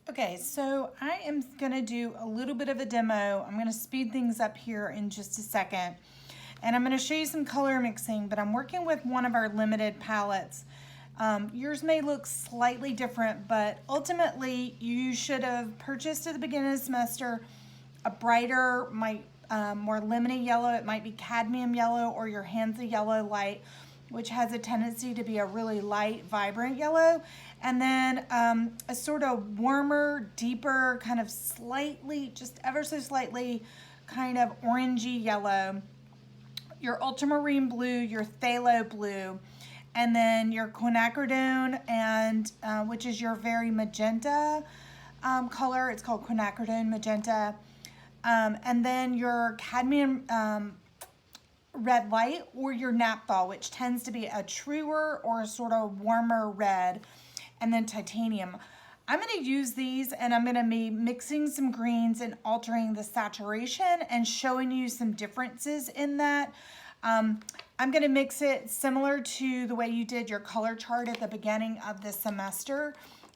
Okay, so I am gonna do a little bit of a demo. I'm gonna speed things up here in just a second. And I'm gonna show you some color mixing, but I'm working with one of our limited palettes. Yours may look slightly different, but ultimately you should have purchased at the beginning of the semester a brighter, more lemony yellow. It might be cadmium yellow or your Hansa yellow light, which has a tendency to be a really light, vibrant yellow. And then a sort of warmer, deeper, kind of slightly, just ever so slightly, kind of orangey yellow. Your ultramarine blue, your phthalo blue, and then your quinacridone, and which is your very magenta color. It's called quinacridone magenta. And then your cadmium red light, or your naphthol, which tends to be a truer or a sort of warmer red, and then titanium. I'm going to use these and I'm going to be mixing some greens and altering the saturation and showing you some differences in that. I'm going to mix it similar to the way you did your color chart at the beginning of the semester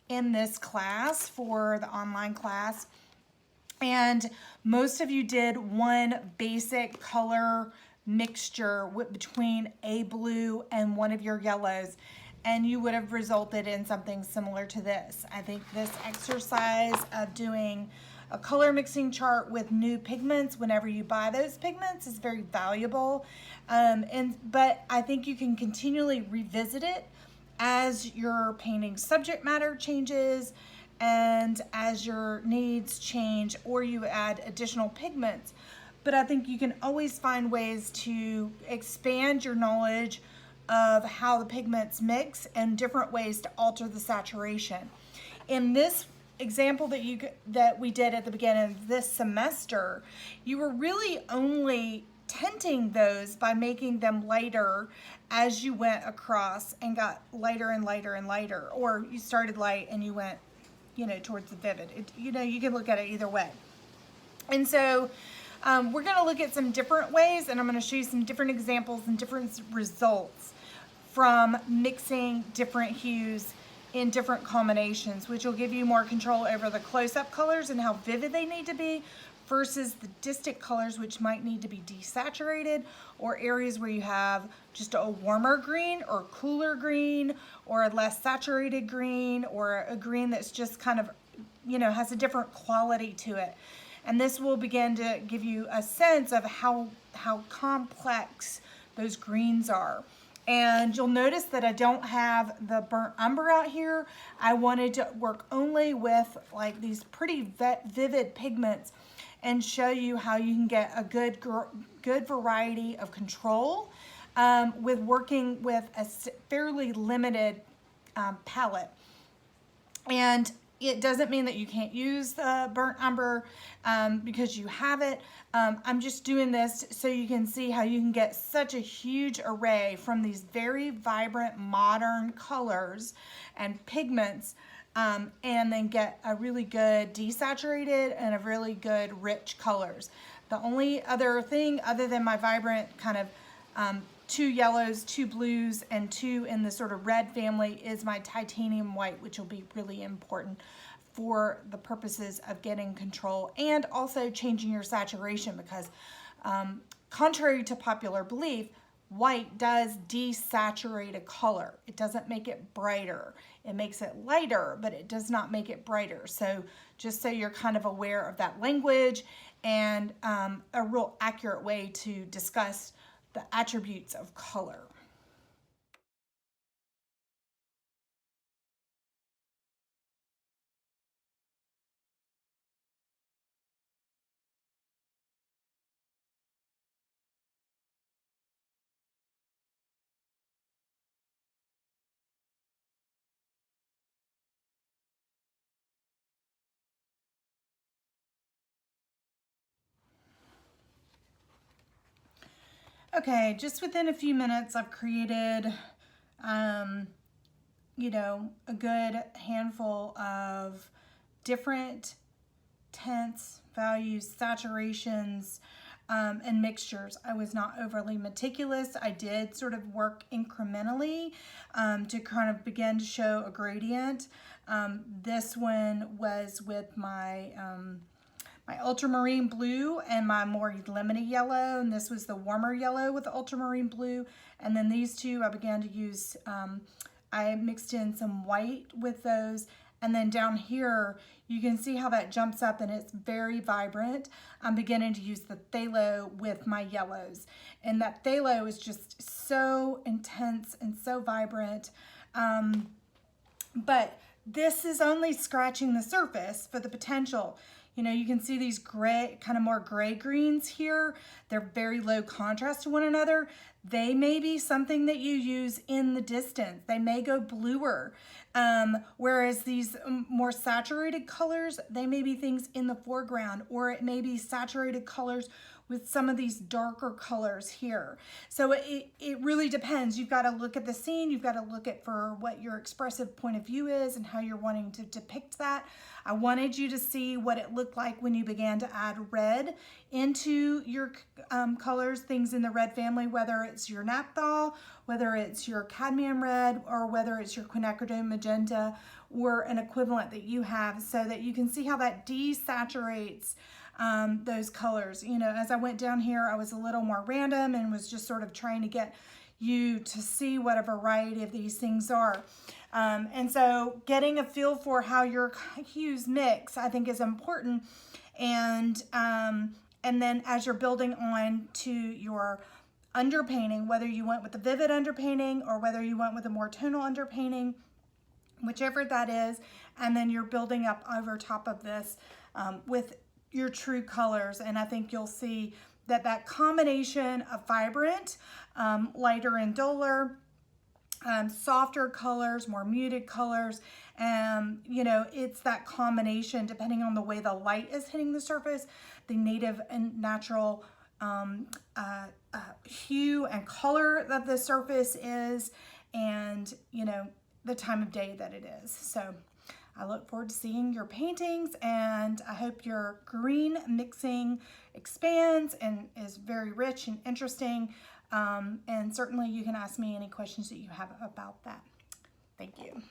in this class for the online class. And most of you did one basic color mixture between a blue and one of your yellows, and you would have resulted in something similar to this. I think this exercise of doing a color mixing chart with new pigments whenever you buy those pigments is very valuable. But I think you can continually revisit it as your painting subject matter changes and as your needs change, or you add additional pigments. But I think you can always find ways to expand your knowledge of how the pigments mix and different ways to alter the saturation. In this example that we did at the beginning of this semester, you were really only tinting those by making them lighter as you went across and got lighter and lighter and lighter, or you started light and you went, towards the vivid. You can look at it either way. And so we're going to look at some different ways, and I'm going to show you some different examples and different results from mixing different hues in different combinations, which will give you more control over the close-up colors and how vivid they need to be versus the distant colors, which might need to be desaturated, or areas where you have just a warmer green or cooler green or a less saturated green or a green that's just kind of, has a different quality to it. And this will begin to give you a sense of how complex those greens are. And you'll notice that I don't have the burnt umber out here. I wanted to work only with like these pretty vivid pigments and show you how you can get a good variety of control with working with a fairly limited palette. And it doesn't mean that you can't use the burnt umber because you have it. I'm just doing this so you can see how you can get such a huge array from these very vibrant modern colors and pigments, and then get a really good desaturated and a really good rich colors. The only other thing other than my vibrant kind of 2 yellows, 2 blues, and 2 in the sort of red family is my titanium white, which will be really important for the purposes of getting control and also changing your saturation, because contrary to popular belief, white does desaturate a color. It doesn't make it brighter. It makes it lighter, but it does not make it brighter. So just so you're kind of aware of that language and a real accurate way to discuss the attributes of color. Okay, just within a few minutes, I've created, a good handful of different tints, values, saturations, and mixtures. I was not overly meticulous. I did sort of work incrementally to kind of begin to show a gradient. This one was with my my ultramarine blue and my more lemony yellow, and this was the warmer yellow with the ultramarine blue. And then these two I began to use, I mixed in some white with those. And then down here, you can see how that jumps up and it's very vibrant. I'm beginning to use the phthalo with my yellows. And that phthalo is just so intense and so vibrant. But this is only scratching the surface for the potential. You know, you can see these gray, kind of more gray greens here. They're very low contrast to one another. They may be something that you use in the distance. They may go bluer. Whereas these more saturated colors, they may be things in the foreground, or it may be saturated colors with some of these darker colors here. So it really depends. You've got to look at the scene. You've got to look at for what your expressive point of view is and how you're wanting to depict that. I wanted you to see what it looked like when you began to add red into your colors, things in the red family, whether it's your naphthol, whether it's your cadmium red, or whether it's your quinacridone magenta or an equivalent that you have, so that you can see how that desaturates those colors. You know, as I went down here, I was a little more random and was just sort of trying to get you to see what a variety of these things are. And so getting a feel for how your hues mix, I think, is important. And then as you're building on to your underpainting, whether you went with the vivid underpainting or whether you went with a more tonal underpainting, whichever that is, and then you're building up over top of this with your true colors. And I think you'll see that that combination of vibrant, lighter and duller, softer colors, more muted colors, you know, it's that combination depending on the way the light is hitting the surface, the native and natural hue and color that the surface is, and, you know, the time of day that it is. So I look forward to seeing your paintings, and I hope your green mixing expands and is very rich and interesting. And certainly you can ask me any questions that you have about that. Thank you.